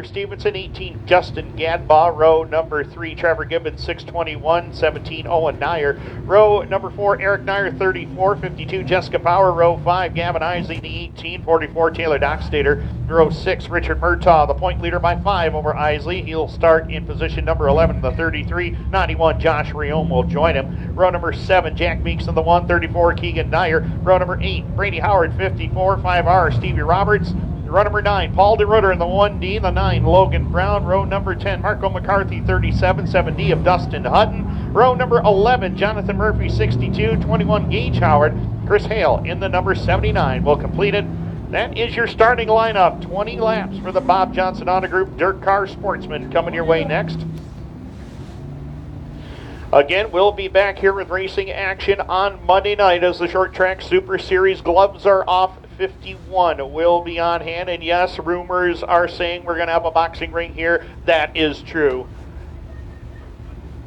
Stevenson, 18, Justin Gadbaw. Row number 3, Trevor Gibbons, 621, 17, Owen Nier. Row number 4, Eric Nier, 34, 52, Jessica Power. Row 5, Gavin Eisele, 18, 44, Taylor Doxtater. Row 6, Richard Murtaugh, the point leader by 5 over Eisele. He'll start in position number 11, the 33, 91, Josh Reome will join him. Row number 7, Jack Meeks in the 1, 34, Keegan Nier. Row number 8, Brady Howard, 54, 5R, Stevie Roberts. Row number 9, Paul DeRuyter in the 1D, the 9, Logan Brown. Row number 10, Marco Mccarthy, 37, 7D of Dustin Hutton. Row number 11, Jonathan Murphy, 62, 21, Gage Howard. Chris Hale in the number 79 will complete it. That is your starting lineup. 20 laps for the Bob Johnson Auto Group DIRTcar Sportsman coming your way next. Again, we'll be back here with racing action on Monday night as the Short Track Super Series gloves are off. 51 will be on hand, and yes, rumors are saying we're going to have a boxing ring here. That is true.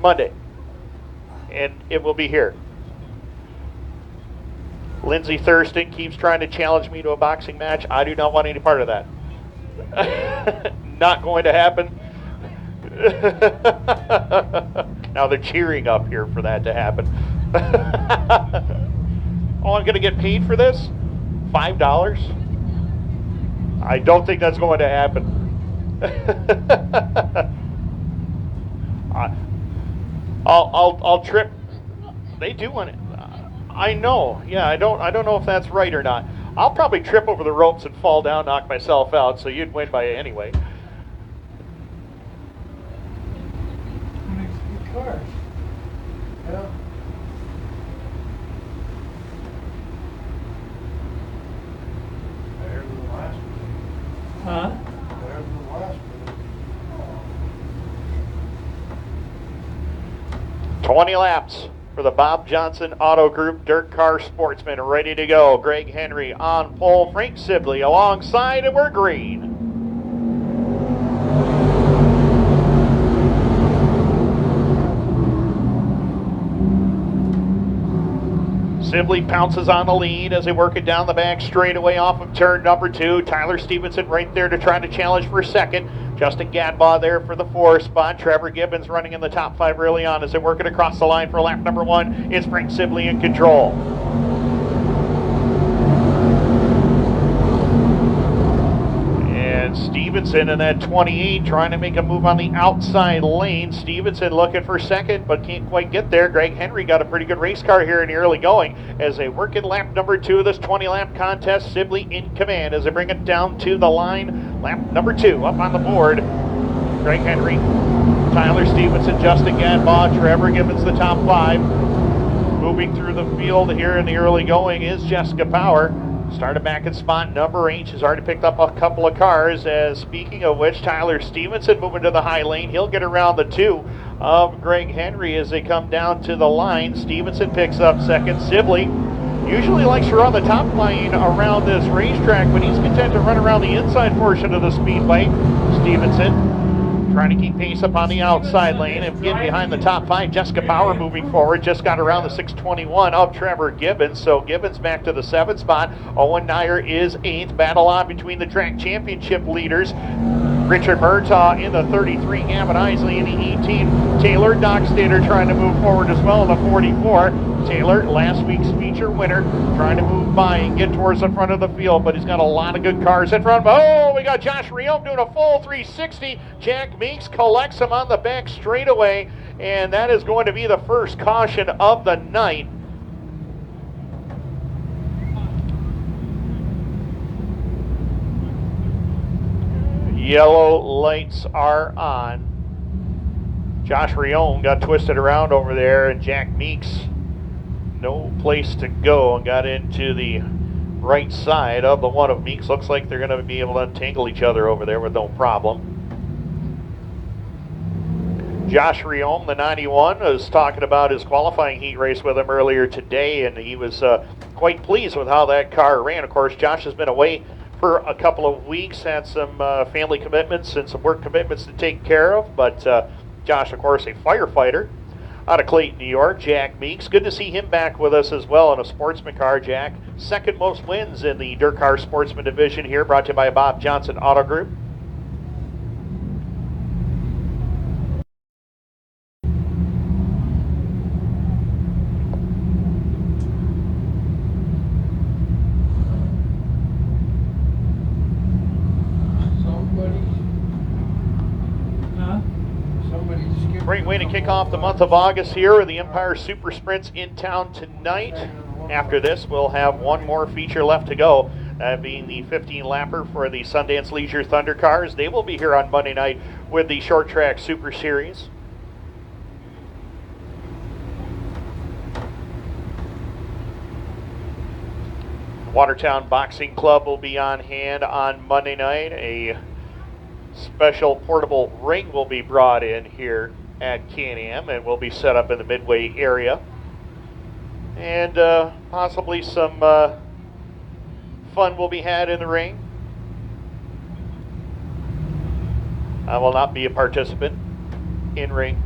Monday, and it will be here. Lindsey Thurston keeps trying to challenge me to a boxing match. I do not want any part of that. Not going to happen. Now they're cheering up here for that to happen. Oh, I'm going to get paid for this? $5? I don't think that's going to happen. I'll trip. They do want it. I know. Yeah, I don't know if that's right or not. I'll probably trip over the ropes and fall down, knock myself out, so you'd win by anyway. Makes good cars. Yeah. Better than the last one. Huh? Better than the last one. 20 laps for the Bob Johnson Auto Group DIRTcar Sportsman ready to go. Greg Henry on pole, Frank Sibley alongside, and we're green. Sibley pounces on the lead as they work it down the back straightaway off of turn number 2. Tyler Stevenson right there to try to challenge for second. Justin Gadbaw there for the 4 spot. Trevor Gibbons running in the top 5 early on as they work it across the line for lap number 1. It's Frank Sibley in control. And Stevenson in that 28 trying to make a move on the outside lane. Stevenson looking for second but can't quite get there. Greg Henry got a pretty good race car here in the early going as they work in lap number 2 of this 20 lap contest. Sibley in command as they bring it down to the line. Lap number 2 up on the board. Greg Henry, Tyler Stevenson, Justin Gadbaw, Trevor Gibbons the top 5. Moving through the field here in the early going is Jessica Power. Started back in spot number 8. She's already picked up a couple of cars. As speaking of which, Tyler Stevenson moving to the high lane. He'll get around the 2 of Greg Henry as they come down to the line. Stevenson picks up second. Sibley usually likes to run the top line around this racetrack, but he's content to run around the inside portion of the Speedway. Stevenson trying to keep pace up on the outside lane and get behind the top 5. Jessica Power moving forward, just got around the 621 of Trevor Gibbons. So Gibbons back to the 7th spot. Owen Nier is 8th. Battle on between the track championship leaders. Richard Murtaugh in the 33, Gavin Eisele in the 18. Taylor Doxtater trying to move forward as well in the 44. Taylor, last week's feature winner, trying to move by and get towards the front of the field, but he's got a lot of good cars in front of him. Oh, we got Josh Reome doing a full 360. Jack Meeks collects him on the back straightaway, and that is going to be the first caution of the night. Yellow lights are on. Josh Reome got twisted around over there, and Jack Meeks, no place to go, and got into the right side of the one of Meeks. Looks like they're going to be able to untangle each other over there with no problem. Josh Reome, the 91, was talking about his qualifying heat race with him earlier today, and he was quite pleased with how that car ran. Of course, Josh has been away for a couple of weeks, had some family commitments and some work commitments to take care of, but Josh, of course, a firefighter out of Clayton, New York. Jack Meeks, good to see him back with us as well in a Sportsman car. Jack, second most wins in the DIRTcar Sportsman division here, brought to you by Bob Johnson Auto Group. Great way to kick off the month of August here with the Empire Super Sprints in town tonight. After this, we'll have one more feature left to go, that being the 15-lapper for the Sundance Leisure Thunder Cars. They will be here on Monday night with the Short Track Super Series. Watertown Boxing Club will be on hand on Monday night. A special portable ring will be brought in here at Can-Am and will be set up in the Midway area. And possibly some fun will be had in the ring. I will not be a participant in ring.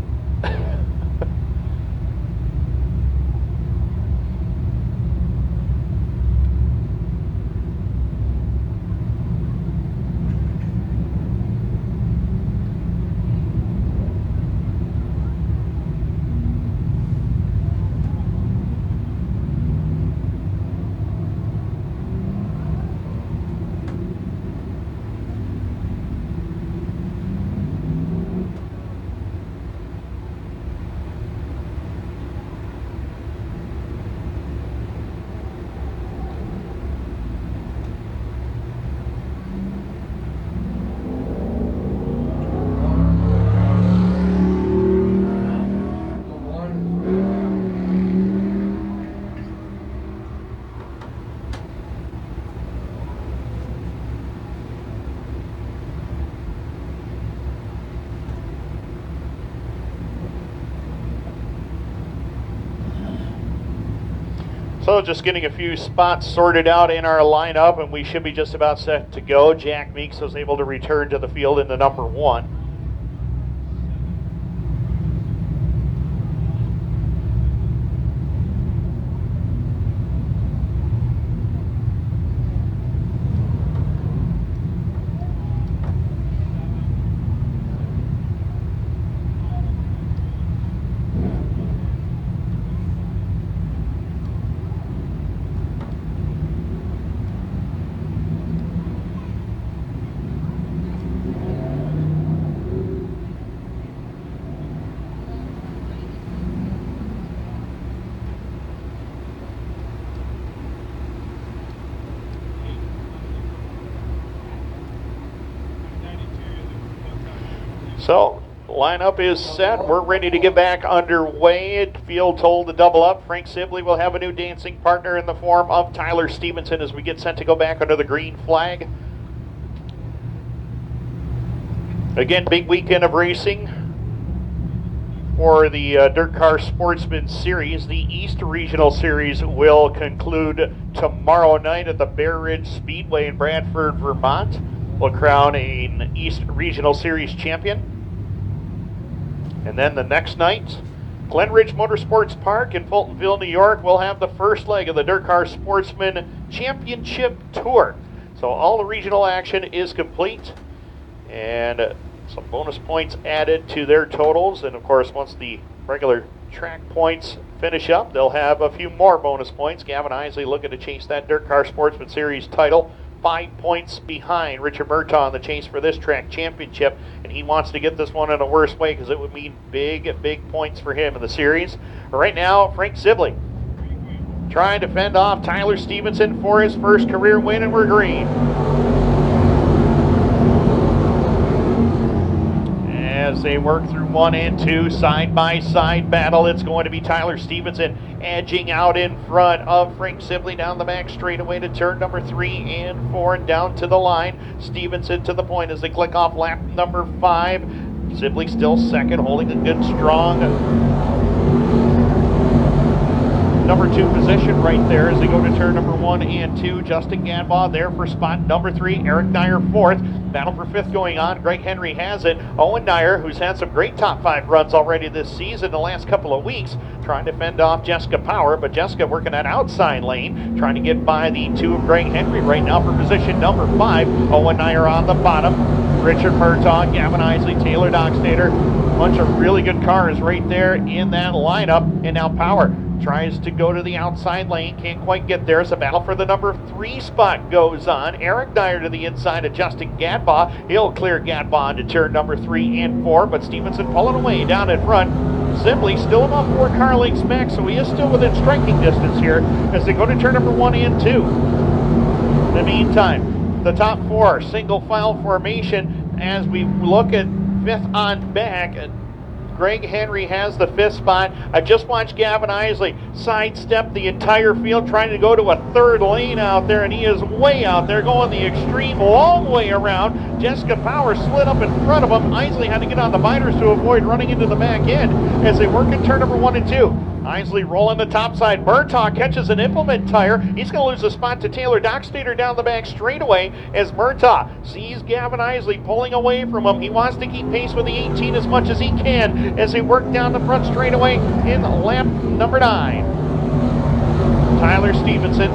So just getting a few spots sorted out in our lineup, and we should be just about set to go. Jack Meeks was able to return to the field in the number 1. So, lineup is set. We're ready to get back underway. Field told to double up. Frank Sibley will have a new dancing partner in the form of Tyler Stevenson as we get set to go back under the green flag. Again, big weekend of racing for the DIRTcar Sportsman Series. The East Regional Series will conclude tomorrow night at the Bear Ridge Speedway in Bradford, Vermont. We'll crown an East Regional Series champion. And then the next night, Glen Ridge Motorsports Park in Fultonville, New York, will have the first leg of the DIRTcar Sportsman Championship Tour. So all the regional action is complete, and some bonus points added to their totals. And of course, once the regular track points finish up, they'll have a few more bonus points. Gavin Eisele looking to chase that DIRTcar Sportsman Series title, 5 points behind Richard Murtaugh in the chase for this track championship, and he wants to get this one in a worse way because it would mean big points for him in the series. Right now, Frank Sibley trying to fend off Tyler Stevenson for his first career win, and we're green. As they work through 1 and 2, side-by-side battle, it's going to be Tyler Stevenson edging out in front of Frank Sibley down the back straightaway to turn number 3 and 4 and down to the line. Stevenson to the point as they click off lap number 5. Sibley still second, holding a good strong number 2 position right there as they go to turn number 1 and 2. Justin Gadbaw there for spot number 3. Eric Nier 4th. Battle for 5th going on. Greg Henry has it. Owen Nier, who's had some great top 5 runs already this season the last couple of weeks, trying to fend off Jessica Power, but Jessica working that outside lane, trying to get by the 2 of Greg Henry right now for position number 5. Owen Nier on the bottom. Richard Murtaugh, Gavin Eisele, Taylor Doxtater. Bunch of really good cars right there in that lineup. And now Power tries to go to the outside lane, can't quite get there. So battle for the number 3 spot goes on. Eric Nier to the inside of Justin Gadbaw. Gadbaw. He'll clear Gadbaw into turn number 3 and 4, but Stevenson pulling away down in front. Sibley still about 4 car lengths back, so he is still within striking distance here as they go to turn number 1 and 2. In the meantime, the top 4 single file formation as we look at 5th on back. Greg Henry has the 5th spot. I just watched Gavin Eisele sidestep the entire field trying to go to a 3rd lane out there, and he is way out there going the extreme long way around. Jessica Power slid up in front of him. Eisele had to get on the minors to avoid running into the back end as they work in turn number 1 and 2. Eisele rolling the top side. Murtaugh catches an implement tire. He's going to lose a spot to Taylor Doxtater down the back straightaway as Murtaugh sees Gavin Eisele pulling away from him. He wants to keep pace with the 18 as much as he can as they work down the front straightaway in lap number 9. Tyler Stevenson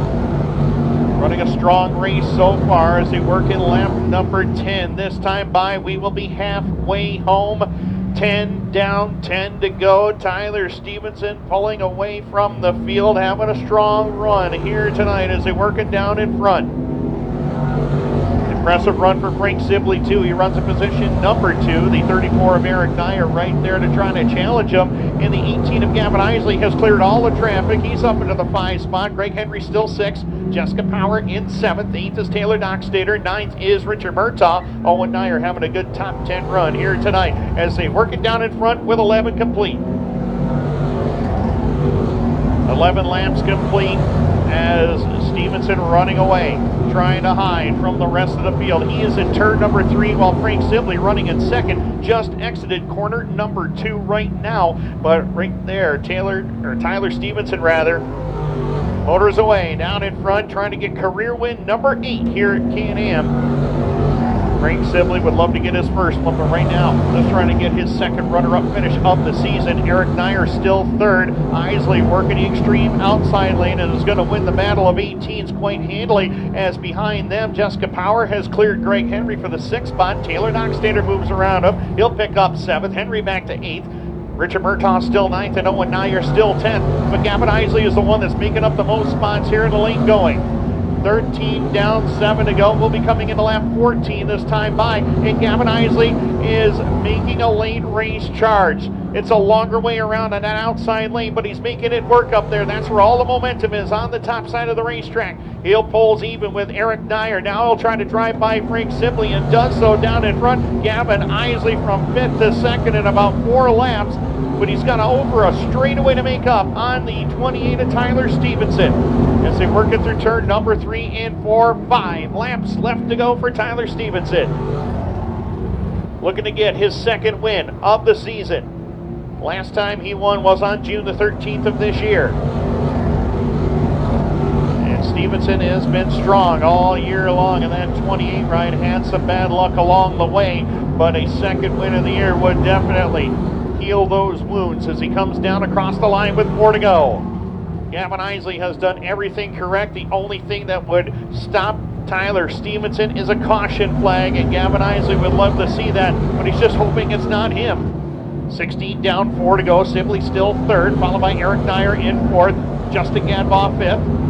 running a strong race so far as they work in lap number 10. This time by, we will be halfway home. 10 down, 10 to go. Tyler Stevenson pulling away from the field, having a strong run here tonight as they work it down in front. Impressive run for Frank Sibley, too. He runs in position number 2. The 34 of Eric Nier right there to try to challenge him. And the 18 of Gavin Eisele has cleared all the traffic. He's up into the 5 spot. Greg Henry still 6. Jessica Power in 7th. 8th is Taylor Doxtater. 9th is Richard Murtaugh. Owen Nier having a good top 10 run here tonight as they work it down in front with 11 complete. 11 laps complete as Stevenson running away, trying to hide from the rest of the field. He is in turn number 3 while Frank Sibley running in 2nd, just exited corner number 2 right now. But right there, Tyler Stevenson rather, motors away down in front, trying to get career win number 8 here at Can-Am. Frank Sibley would love to get his first one, but right now, just trying to get his 2nd runner-up finish of the season. Eric Nier still 3rd. Eisele working the extreme outside lane and is going to win the battle of 18s quite handily, as behind them, Jessica Power has cleared Greg Henry for the 6th spot. Taylor Doxtater moves around him. He'll pick up 7th. Henry back to 8th. Richard Murtaugh still 9th, and Owen Nier still 10th. But Gavin Eisele is the one that's making up the most spots here in the lane going. 13 down, 7 to go. We'll be coming into lap 14 this time by, and Gavin Eisele is making a late race charge. It's a longer way around on that outside lane, but he's making it work up there. That's where all the momentum is, on the top side of the racetrack. He'll pulls even with Eric Nier. Now he'll try to drive by Frank Sibley and does so down in front. Gavin Eisele from 5th to 2nd in about 4 laps, but he's got over a straightaway to make up on the 28 of Tyler Stevenson as they work it through turn number 3 and 4. 5 laps left to go for Tyler Stevenson, looking to get his 2nd win of the season. Last time he won was on June the 13th of this year. And Stevenson has been strong all year long, and that 28 ride had some bad luck along the way, but a 2nd win of the year would definitely heal those wounds as he comes down across the line with 4 to go. Gavin Eisele has done everything correct. The only thing that would stop Tyler Stevenson is a caution flag, and Gavin Eisele would love to see that, but he's just hoping it's not him. 16 down, 4 to go. Sibley still 3rd, followed by Eric Nier in 4th. Justin Gadbaw 5th.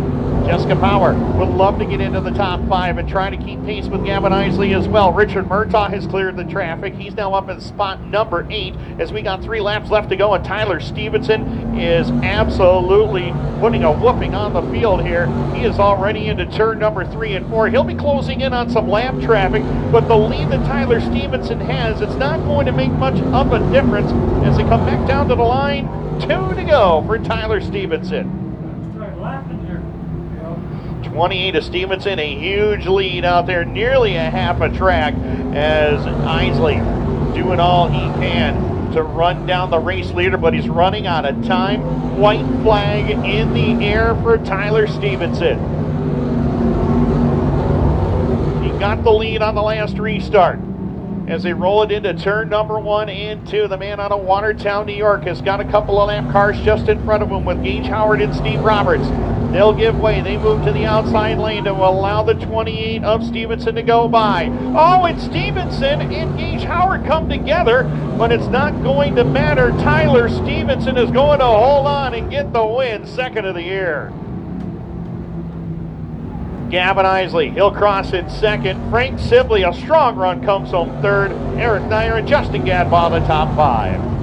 Jessica Power would love to get into the top 5 and try to keep pace with Gavin Eisele as well. Richard Murtaugh has cleared the traffic. He's now up in spot number 8 as we got 3 laps left to go, and Tyler Stevenson is absolutely putting a whooping on the field here. He is already into turn number 3 and 4. He'll be closing in on some lap traffic, but the lead that Tyler Stevenson has, it's not going to make much of a difference as they come back down to the line. 2 to go for Tyler Stevenson. 28 of Stevenson, a huge lead out there, nearly a half a track, as Eisele doing all he can to run down the race leader, but he's running out of time. White flag in the air for Tyler Stevenson. He got the lead on the last restart. As they roll it into turn number 1 and 2, the man out of Watertown, New York, has got a couple of lap cars just in front of him with Gage Howard and Steve Roberts. They'll give way. They move to the outside lane to allow the 28 of Stevenson to go by. Oh, and Stevenson and Gage Howard come together, but it's not going to matter. Tyler Stevenson is going to hold on and get the win, 2nd of the year. Gavin Eisele, he'll cross in second. Frank Sibley, a strong run, comes home third. Eric Nier and Justin Gadbaw, the top 5.